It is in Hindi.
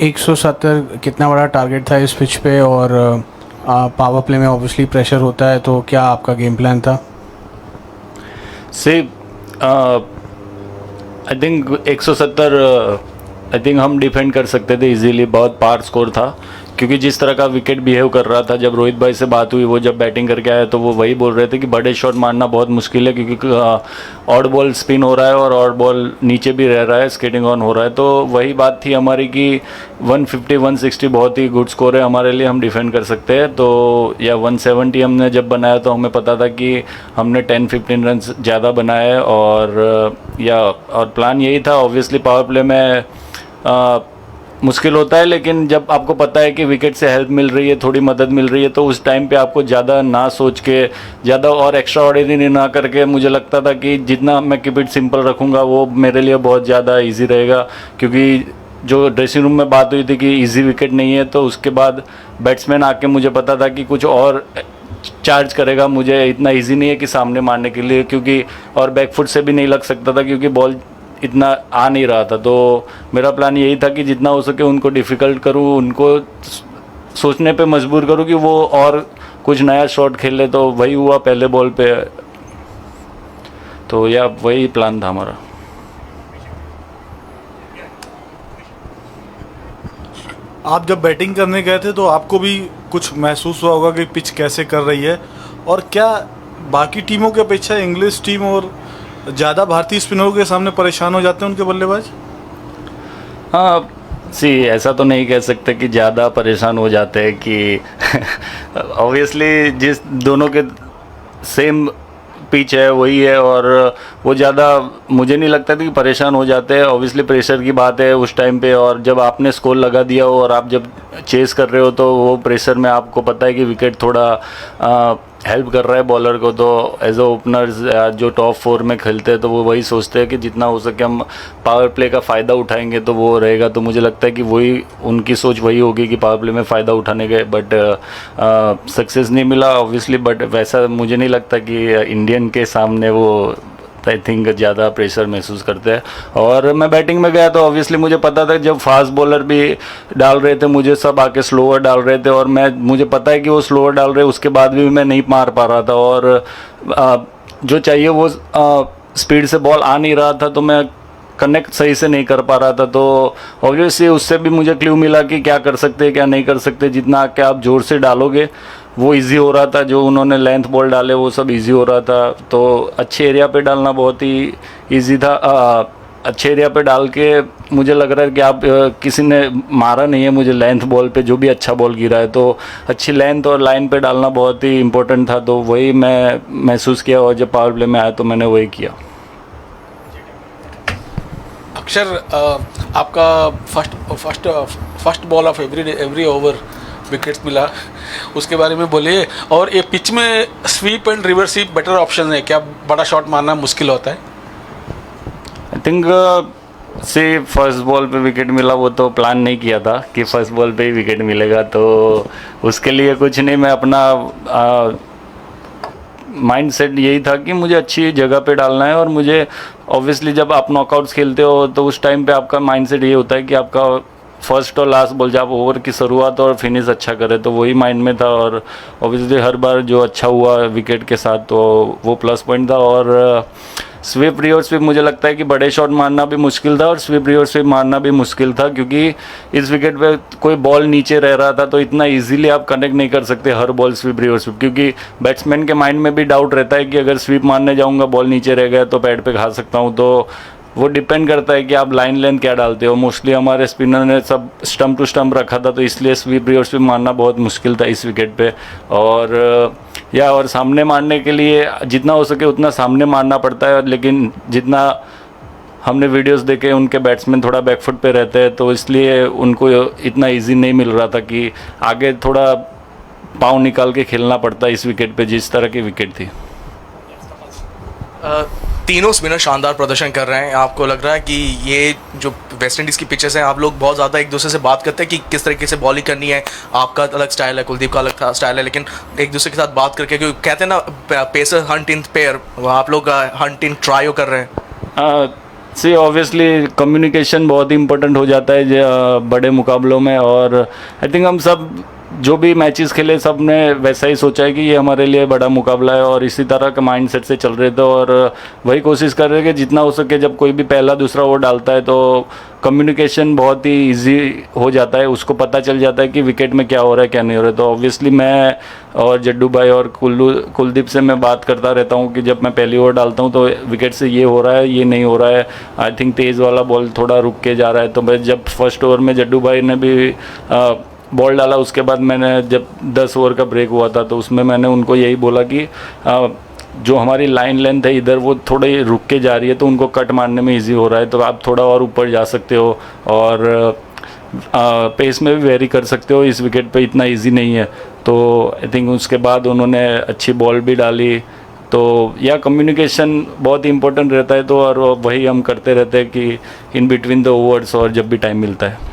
170 कितना बड़ा टारगेट था इस पिच पे, और पावर प्ले में ऑब्वियसली प्रेशर होता है, तो क्या आपका गेम प्लान था? से आई थिंक 170 आई थिंक हम डिफेंड कर सकते थे इजीली। बहुत पार स्कोर था, क्योंकि जिस तरह का विकेट बिहेव कर रहा था, जब रोहित भाई से बात हुई, वो जब बैटिंग करके आए तो वो वही बोल रहे थे कि बड़े शॉट मारना बहुत मुश्किल है, क्योंकि ऑड बॉल स्पिन हो रहा है और ऑड बॉल नीचे भी रह रहा है, स्केटिंग ऑन हो रहा है। तो वही बात थी हमारी कि 150 160 बहुत ही गुड स्कोर है हमारे लिए, हम डिफेंड कर सकते हैं। तो या 170 हमने जब बनाया तो हमें पता था कि हमने 10-15 रन ज़्यादा बनाए, और प्लान यही था। ऑब्वियसली पावर प्ले में मुश्किल होता है, लेकिन जब आपको पता है कि विकेट से हेल्प मिल रही है, थोड़ी मदद मिल रही है, तो उस टाइम पे आपको ज़्यादा ना सोच के, ज़्यादा और एक्स्ट्रा ऑर्डिनरी ना करके, मुझे लगता था कि जितना मैं कीप इट सिंपल रखूँगा वो मेरे लिए बहुत ज़्यादा इजी रहेगा। क्योंकि जो ड्रेसिंग रूम में बात हुई थी कि इजी विकेट नहीं है, तो उसके बाद बैट्समैन आके मुझे पता था कि कुछ और चार्ज करेगा, मुझे इतना इजी नहीं है कि सामने मारने के लिए, क्योंकि और बैकफुट से भी नहीं लग सकता था, क्योंकि बॉल इतना आ नहीं रहा था। तो मेरा प्लान यही था कि जितना हो सके उनको डिफ़िकल्ट करूँ, उनको सोचने पे मजबूर करूँ कि वो और कुछ नया शॉट खेले। तो वही हुआ पहले बॉल पे, तो या वही प्लान था हमारा। आप जब बैटिंग करने गए थे तो आपको भी कुछ महसूस हुआ होगा कि पिच कैसे कर रही है, और क्या बाकी टीमों की अपेक्षा इंग्लिश टीम और ज़्यादा भारतीय स्पिनरों के सामने परेशान हो जाते हैं उनके बल्लेबाज? हाँ, ऐसा तो नहीं कह सकते कि ज़्यादा परेशान हो जाते हैं कि ऑब्वियसली जिस दोनों के सेम पिच है वही है, और वो ज़्यादा मुझे नहीं लगता था कि परेशान हो जाते हैं। ऑब्वियसली प्रेशर की बात है उस टाइम पे, और जब आपने स्कोर लगा दिया हो और आप जब चेस कर रहे हो तो वो प्रेशर में आपको पता है कि विकेट थोड़ा हेल्प कर रहा है बॉलर को। तो एज अ ओपनर्स जो टॉप 4 में खेलते हैं तो वो वही सोचते हैं कि जितना हो सके हम पावर प्ले का फ़ायदा उठाएंगे तो वो रहेगा। तो मुझे लगता है कि वही उनकी सोच वही होगी कि पावर प्ले में फ़ायदा उठाने के, बट सक्सेस नहीं मिला ऑब्वियसली। बट वैसा मुझे नहीं लगता कि इंडियन के सामने वो आई थिंक ज़्यादा प्रेशर महसूस करते हैं। और मैं बैटिंग में गया तो ऑब्वियसली मुझे पता था जब फास्ट बॉलर भी डाल रहे थे मुझे, सब आके स्लोअर डाल रहे थे, और मुझे पता है कि वो स्लोअर डाल रहे, उसके बाद भी मैं नहीं मार पा रहा था, और जो चाहिए वो स्पीड से बॉल आ नहीं रहा था, तो मैं कनेक्ट सही से नहीं कर पा रहा था। तो ऑब्वियसली उससे भी मुझे क्लू मिला कि क्या कर सकते हैं क्या नहीं कर सकते। जितना कि आप ज़ोर से डालोगे वो इजी हो रहा था, जो उन्होंने लेंथ बॉल डाले वो सब इजी हो रहा था। तो अच्छे एरिया पे डालना बहुत ही इजी था। अच्छे एरिया पे डाल के मुझे लग रहा है कि आप किसी ने मारा नहीं है मुझे लेंथ बॉल पे, जो भी अच्छा बॉल गिरा है। तो अच्छी लेंथ और लाइन पे डालना बहुत ही इम्पोर्टेंट था, तो वही मैं महसूस किया, और जब पावर प्ले में आया तो मैंने वही किया। अक्षर, आपका first ball of every over wickets मिला, उसके बारे में बोलिए। और ये पिच में SVEEP and reverse sweep better option है क्या? बड़ा शॉट मारना मुश्किल होता है। आई थिंक फर्स्ट बॉल पे विकेट मिला, वो तो प्लान नहीं किया था कि फर्स्ट बॉल पे ही विकेट मिलेगा, तो उसके लिए कुछ नहीं, मैं अपना माइंड सेट यही था कि मुझे अच्छी जगह पे डालना है। और मुझे ऑब्वियसली जब आप नॉकआउट्स खेलते हो तो उस टाइम पे आपका माइंड सेट ये होता है कि आपका फर्स्ट और लास्ट बॉल जब ओवर की शुरुआत और फिनिश अच्छा करे, तो वही माइंड में था। और ऑब्वियसली हर बार जो अच्छा हुआ विकेट के साथ तो वो प्लस पॉइंट था। और स्वीप रिवर्स स्वीप मुझे लगता है कि बड़े शॉट मारना भी मुश्किल था और स्वीप रिवर्स स्वीप मारना भी मुश्किल था, क्योंकि इस विकेट पे कोई बॉल नीचे रह रहा था, तो इतना इजीली आप कनेक्ट नहीं कर सकते हर बॉल स्वीप रिवर्स स्वीप, क्योंकि बैट्समैन के माइंड में भी डाउट रहता है कि अगर स्वीप मारने जाऊंगा बॉल नीचे रह गया तो पैड पे खा सकता हूँ। तो वो डिपेंड करता है कि आप लाइन लेंथ क्या डालते हो। मोस्टली हमारे स्पिनर ने सब स्टम्प टू स्टम्प रखा था, तो इसलिए स्वीप रिवर्स स्वीप मारना बहुत मुश्किल था इस विकेट पे। और सामने मारने के लिए जितना हो सके उतना सामने मारना पड़ता है, लेकिन जितना हमने वीडियोस देखे उनके बैट्समैन थोड़ा बैकफुट पे रहते हैं, तो इसलिए उनको इतना इजी नहीं मिल रहा था कि आगे थोड़ा पाँव निकाल के खेलना पड़ता इस विकेट पे, जिस तरह की विकेट थी। तीनों स्पिनर शानदार प्रदर्शन कर रहे हैं। आपको लग रहा है कि ये जो वेस्ट इंडीज़ की पिचेस हैं, आप लोग बहुत ज़्यादा एक दूसरे से बात करते हैं कि किस तरीके से बॉलिंग करनी है? आपका अलग स्टाइल है, कुलदीप का अलग स्टाइल है, लेकिन एक दूसरे के साथ बात करके, क्योंकि कहते हैं ना पेसर हंट इन पेयर, आप लोग हंट इन ट्रायो कर रहे हैं। सी ऑब्वियसली कम्युनिकेशन बहुत ही इम्पोर्टेंट हो जाता है बड़े मुकाबलों में, और आई थिंक हम सब जो भी मैचेस खेले सब ने वैसा ही सोचा है कि ये हमारे लिए बड़ा मुकाबला है, और इसी तरह का माइंडसेट से चल रहे थे, और वही कोशिश कर रहे हैं कि जितना हो सके जब कोई भी पहला दूसरा ओवर डालता है तो कम्युनिकेशन बहुत ही इजी हो जाता है, उसको पता चल जाता है कि विकेट में क्या हो रहा है क्या नहीं हो रहा है। तो ऑब्वियसली मैं और जड्डू भाई और कुलदीप से मैं बात करता रहता हूँ कि जब मैं पहली ओवर डालता हूँ तो विकेट से ये हो रहा है ये नहीं हो रहा है, आई थिंक तेज़ वाला बॉल थोड़ा रुक के जा रहा है। तो मैं जब फर्स्ट ओवर में जड्डू भाई ने भी बॉल डाला, उसके बाद मैंने जब 10 ओवर का ब्रेक हुआ था तो उसमें मैंने उनको यही बोला कि जो हमारी लाइन लेंथ है इधर वो थोड़ी रुक के जा रही है तो उनको कट मारने में इजी हो रहा है, तो आप थोड़ा और ऊपर जा सकते हो और पेस में भी वेरी कर सकते हो, इस विकेट पे इतना इजी नहीं है। तो आई थिंक उसके बाद उन्होंने अच्छी बॉल भी डाली, तो या कम्युनिकेशन बहुत ही इंपॉर्टेंट रहता है, तो और वही हम करते रहते हैं कि इन बिटवीन द ओवर्स और जब भी टाइम मिलता है।